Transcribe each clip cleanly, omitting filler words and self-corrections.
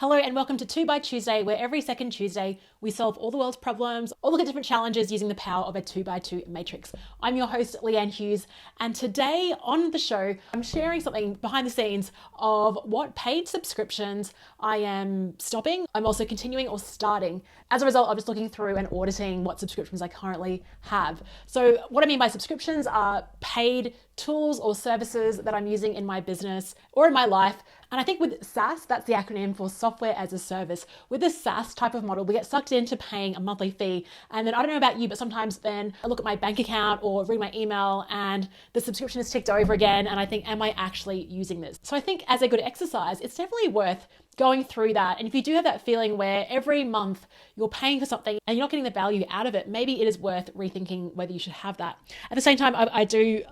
Hello and welcome to 2 by Tuesday, where every second Tuesday we solve all the world's problems or look at different challenges using the power of a 2 by 2 matrix. I'm your host, Leanne Hughes, and today on the show, I'm sharing something behind the scenes of what paid subscriptions I am stopping. I'm also continuing or starting. As a result, I'm just looking through and auditing what subscriptions I currently have. So what I mean by subscriptions are paid tools or services that I'm using in my business or in my life. And I think with SaaS, that's the acronym for software as a service. With this SaaS type of model, we get sucked into paying a monthly fee. And then I don't know about you, but sometimes then I look at my bank account or read my email and the subscription is ticked over again. And I think, am I actually using this? So I think as a good exercise, it's definitely worth going through that. And if you do have that feeling where every month you're paying for something and you're not getting the value out of it, maybe it is worth rethinking whether you should have that. At the same time, I do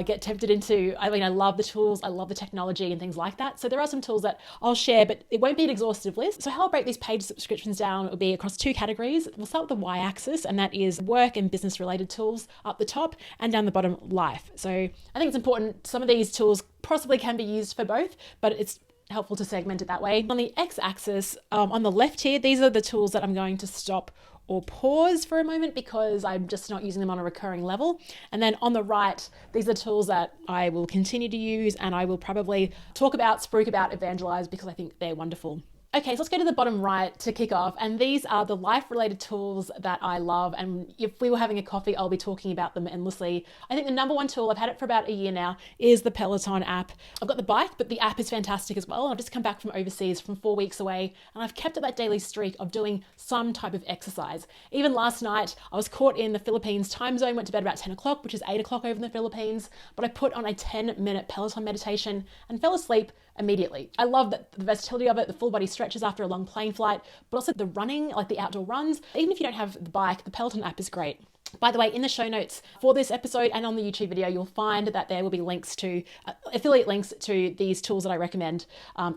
get tempted into, I love the tools, I love the technology and things like that. So there are some tools that I'll share, but it won't be an exhaustive list. So how I'll break these paid subscriptions down, it will be across two categories. We'll start with the y-axis, and that is work and business related tools up the top, and down the bottom, life. So I think it's important. Some of these tools possibly can be used for both, but it's helpful to segment it that way. On the x-axis, on the left here, these are the tools that I'm going to stop or pause for a moment because I'm just not using them on a recurring level. And then on the right, these are tools that I will continue to use and I will probably talk about, spruik about, evangelize because I think they're wonderful. Okay, so let's go to the bottom right to kick off. And these are the life-related tools that I love. And if we were having a coffee, I'll be talking about them endlessly. I think the number one tool, I've had it for about a year now, is the Peloton app. I've got the bike, but the app is fantastic as well. And I've just come back from overseas from 4 weeks away. And I've kept up that daily streak of doing some type of exercise. Even last night, I was caught in the Philippines time zone, went to bed about 10 o'clock, which is 8 o'clock over in the Philippines. But I put on a 10-minute Peloton meditation and fell asleep immediately. I love that the versatility of it, the full body stretches after a long plane flight, but also the running, like the outdoor runs. Even if you don't have the bike, the Peloton app is great. By the way, in the show notes for this episode and on the YouTube video, you'll find that there will be links to affiliate links to these tools that I recommend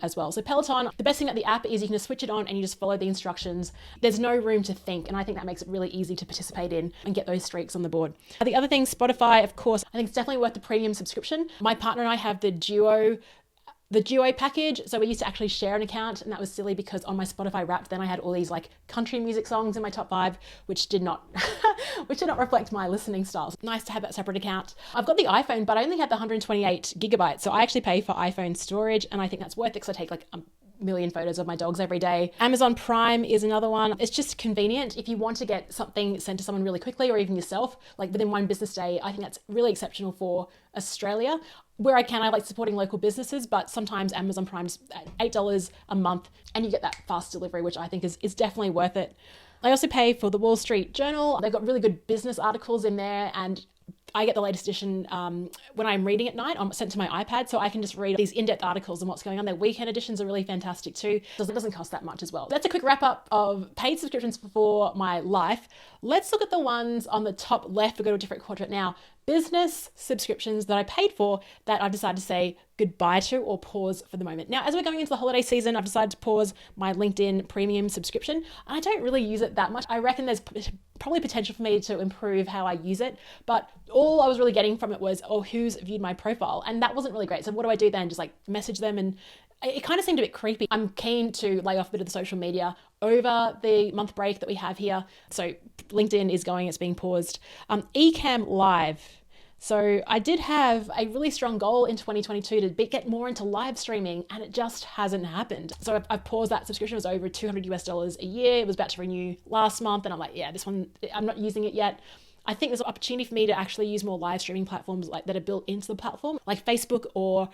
as well. So Peloton, the best thing about the app is you can just switch it on and you just follow the instructions. There's no room to think. And I think that makes it really easy to participate in and get those streaks on the board. The other thing, Spotify, of course, I think it's definitely worth the premium subscription. My partner and I have the Duo package. So we used to actually share an account, and that was silly because on my Spotify Wrapped, then I had all these like country music songs in my top 5, which did not reflect my listening styles. Nice to have that separate account. I've got the iPhone, but I only had the 128 gigabytes. So I actually pay for iPhone storage, and I think that's worth it because I take like a million photos of my dogs every day. Amazon Prime is another one. It's just convenient if you want to get something sent to someone really quickly, or even yourself, like within one business day. I think that's really exceptional for Australia. Where I can, I like supporting local businesses, but sometimes Amazon Prime's $8 a month and you get that fast delivery, which I think is definitely worth it. I also pay for the Wall Street Journal. They've got really good business articles in there, and I get the latest edition when I'm reading at night. I'm sent to my iPad, so I can just read these in-depth articles on what's going on. Their weekend editions are really fantastic too. It doesn't cost that much as well. That's a quick wrap up of paid subscriptions for my life. Let's look at the ones on the top left. We'll go to a different quadrant now. Business subscriptions that I paid for that I've decided to say goodbye to or pause for the moment. Now, as we're going into the holiday season, I've decided to pause my LinkedIn premium subscription. And I don't really use it that much. I reckon there's probably potential for me to improve how I use it, but all I was really getting from it was, oh, who's viewed my profile? And that wasn't really great. So what do I do then? Just like message them, and it kind of seemed a bit creepy. I'm keen to lay off a bit of the social media over the month break that we have here. So LinkedIn is going, it's being paused. Ecamm Live. So I did have a really strong goal in 2022 to get more into live streaming, and it just hasn't happened. So I've paused that subscription. It was over $200 a year. It was about to renew last month, and I'm like, yeah, this one, I'm not using it yet. I think there's an opportunity for me to actually use more live streaming platforms like that are built into the platform, like Facebook or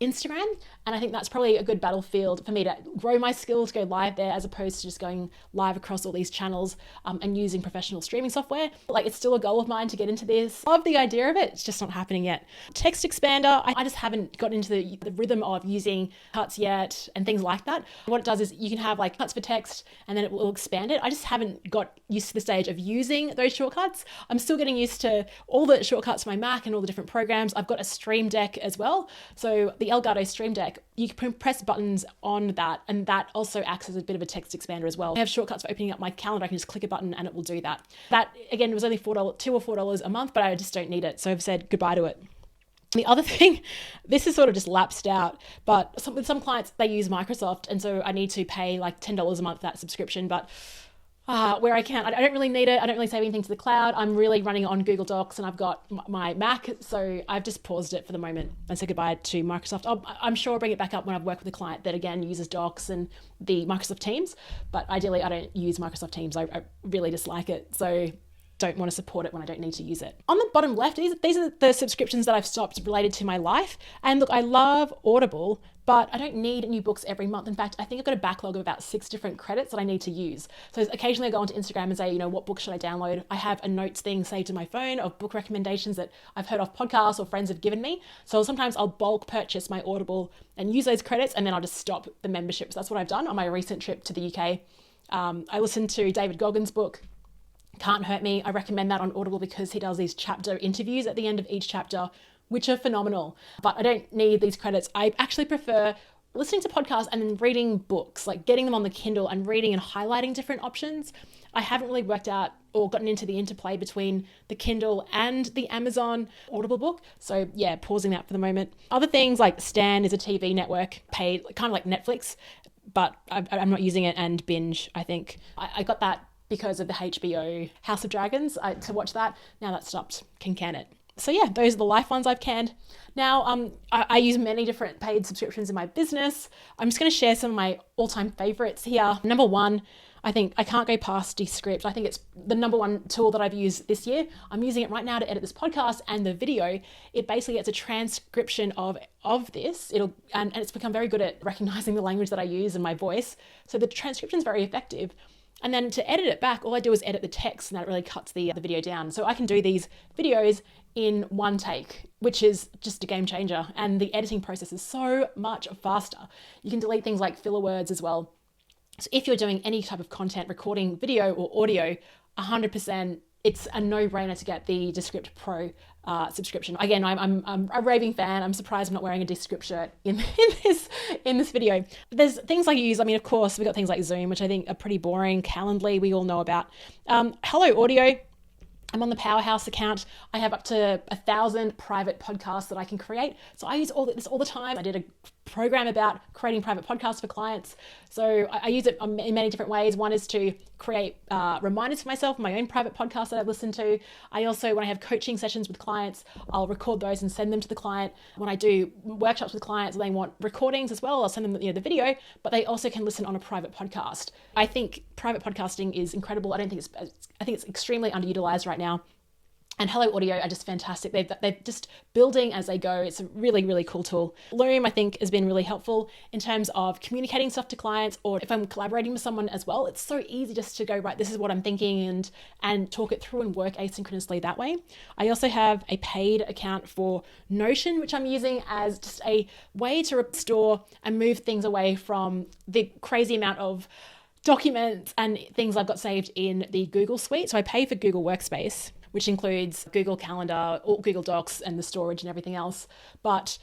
Instagram. And I think that's probably a good battlefield for me to grow my skills, go live there, as opposed to just going live across all these channels and using professional streaming software. Like, it's still a goal of mine to get into this. Love the idea of it. It's just not happening yet. Text expander, I just haven't got into the rhythm of using cuts yet and things like that. What it does is you can have like cuts for text and then it will expand it. I just haven't got used to the stage of using those shortcuts. I'm still getting used to all the shortcuts for my Mac and all the different programs. I've got a Stream Deck as well. So the Elgato Stream Deck, you can press buttons on that, and that also acts as a bit of a text expander as well. I have shortcuts for opening up my calendar. I can just click a button and it will do that. That, again, was only $2 or $4 a month, but I just don't need it. So I've said goodbye to it. The other thing, this is sort of just lapsed out, but with some clients, they use Microsoft. And so I need to pay like $10 a month for that subscription. But where I can, I don't really need it. I don't really save anything to the cloud. I'm really running on Google Docs and I've got my Mac. So I've just paused it for the moment and said goodbye to Microsoft. I'm sure I'll bring it back up when I've worked with a client that again uses Docs and the Microsoft Teams. But ideally, I don't use Microsoft Teams. I really dislike it. So don't want to support it when I don't need to use it. On the bottom left, these are the subscriptions that I've stopped related to my life. And look, I love Audible, but I don't need new books every month. In fact, I think I've got a backlog of about 6 different credits that I need to use. So occasionally I go onto Instagram and say, what book should I download? I have a notes thing saved to my phone of book recommendations that I've heard off podcasts or friends have given me. So sometimes I'll bulk purchase my Audible and use those credits, and then I'll just stop the membership. So that's what I've done on my recent trip to the UK. I listened to David Goggins' book, Can't Hurt Me. I recommend that on Audible because he does these chapter interviews at the end of each chapter, which are phenomenal. But I don't need these credits. I actually prefer listening to podcasts and then reading books, like getting them on the Kindle and reading and highlighting different options. I haven't really worked out or gotten into the interplay between the Kindle and the Amazon Audible book. So yeah, pausing that for the moment. Other things like Stan is a TV network, paid, kind of like Netflix, but I'm not using it, and Binge, I think. I got that because of the HBO House of Dragons to watch that. Now that's stopped, can it. So yeah, those are the life ones I've canned. Now, I use many different paid subscriptions in my business. I'm just going to share some of my all-time favorites here. Number one, I think I can't go past Descript. I think it's the number one tool that I've used this year. I'm using it right now to edit this podcast and the video. It basically gets a transcription of this. And it's become very good at recognizing the language that I use and my voice. So the transcription is very effective. And then to edit it back, all I do is edit the text, and that really cuts the video down. So I can do these videos in one take, which is just a game changer. And the editing process is so much faster. You can delete things like filler words as well. So if you're doing any type of content, recording video or audio, 100%, it's a no-brainer to get the Descript Pro subscription. Again, I'm a raving fan. I'm surprised I'm not wearing a Descript shirt in this video. There's things I use. I mean, of course, we've got things like Zoom, which I think are pretty boring. Calendly, we all know about. Hello Audio. I'm on the Powerhouse account. I have up to 1,000 private podcasts that I can create. So I use this all the time. I did a program about creating private podcasts for clients. So I use it in many different ways. One is to create reminders for myself, my own private podcasts that I've listened to. I also, when I have coaching sessions with clients, I'll record those and send them to the client. When I do workshops with clients and they want recordings as well, I'll send them the video, but they also can listen on a private podcast. I think private podcasting is incredible. I think it's extremely underutilized right now. And Hello Audio are just fantastic. They're just building as they go. It's a really, really cool tool. Loom, I think, has been really helpful in terms of communicating stuff to clients, or if I'm collaborating with someone as well. It's so easy just to go, right, this is what I'm thinking, and talk it through and work asynchronously that way. I also have a paid account for Notion, which I'm using as just a way to restore and move things away from the crazy amount of documents and things I've got saved in the Google Suite. So I pay for Google Workspace, which includes Google Calendar, or Google Docs, and the storage and everything else. But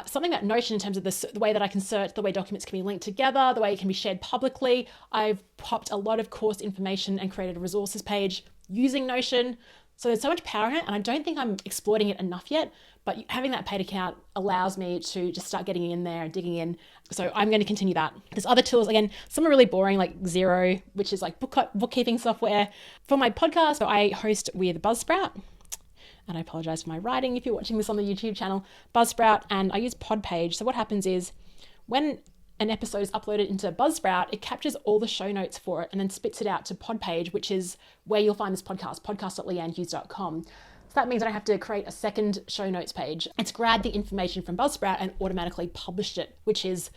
something about Notion in terms of the way that I can search, the way documents can be linked together, the way it can be shared publicly. I've popped a lot of course information and created a resources page using Notion. So there's so much power in it, and I don't think I'm exploiting it enough yet, but having that paid account allows me to just start getting in there and digging in. So I'm going to continue that. There's other tools, again, some are really boring, like Xero, which is like bookkeeping software. For my podcast, so I host with Buzzsprout, and I apologize for my writing if you're watching this on the YouTube channel, Buzzsprout, and I use Podpage. So what happens is when an episode is uploaded into Buzzsprout, it captures all the show notes for it and then spits it out to Podpage, which is where you'll find this podcast, podcast.leannehughes.com. So that means I don't have to create a second show notes page. It's grabbed the information from Buzzsprout and automatically published it, which is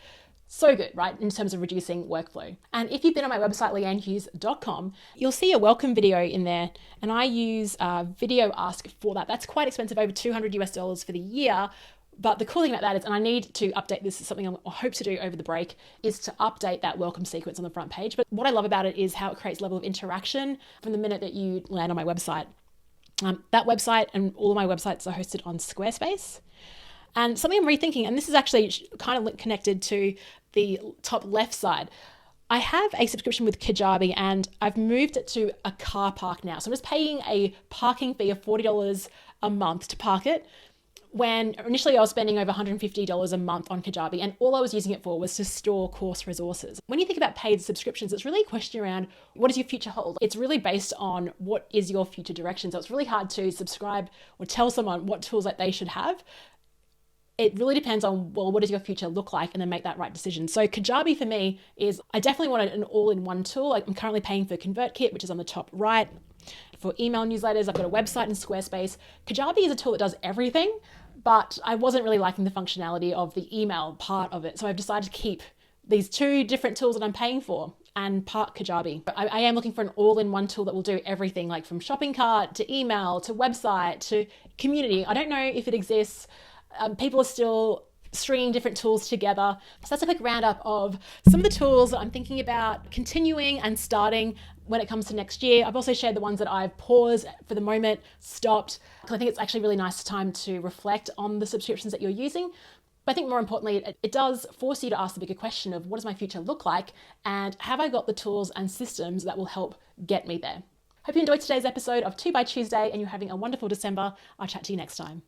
so good, right, in terms of reducing workflow. And if you've been on my website, leannehughes.com, you'll see a welcome video in there, and I use Video Ask for that. That's quite expensive, over $200 for the year. But the cool thing about that is, and I need to update this, is something I hope to do over the break, is to update that welcome sequence on the front page. But what I love about it is how it creates a level of interaction from the minute that you land on my website. That website and all of my websites are hosted on Squarespace. And something I'm rethinking, and this is actually kind of connected to the top left side. I have a subscription with Kajabi, and I've moved it to a car park now. So I'm just paying a parking fee of $40 a month to park it. when initially I was spending over $150 a month on Kajabi, and all I was using it for was to store course resources. When you think about paid subscriptions, it's really a question around what does your future hold? It's really based on what is your future direction. So it's really hard to subscribe or tell someone what tools that they should have. It really depends on, well, what does your future look like, and then make that right decision. So Kajabi for me is, I definitely wanted an all-in-one tool. Like I'm currently paying for ConvertKit, which is on the top right. For email newsletters, I've got a website in Squarespace. Kajabi is a tool that does everything, but I wasn't really liking the functionality of the email part of it. So I've decided to keep these two different tools that I'm paying for and park Kajabi. I am looking for an all-in-one tool that will do everything, like from shopping cart to email to website to community. I don't know if it exists. People are still stringing different tools together. So that's a quick roundup of some of the tools that I'm thinking about continuing and starting when it comes to next year. I've also shared the ones that I've paused for the moment, stopped, because I think it's actually a really nice time to reflect on the subscriptions that you're using. But I think more importantly, it does force you to ask the bigger question of, what does my future look like? And have I got the tools and systems that will help get me there? Hope you enjoyed today's episode of 2 by Tuesday and you're having a wonderful December. I'll chat to you next time.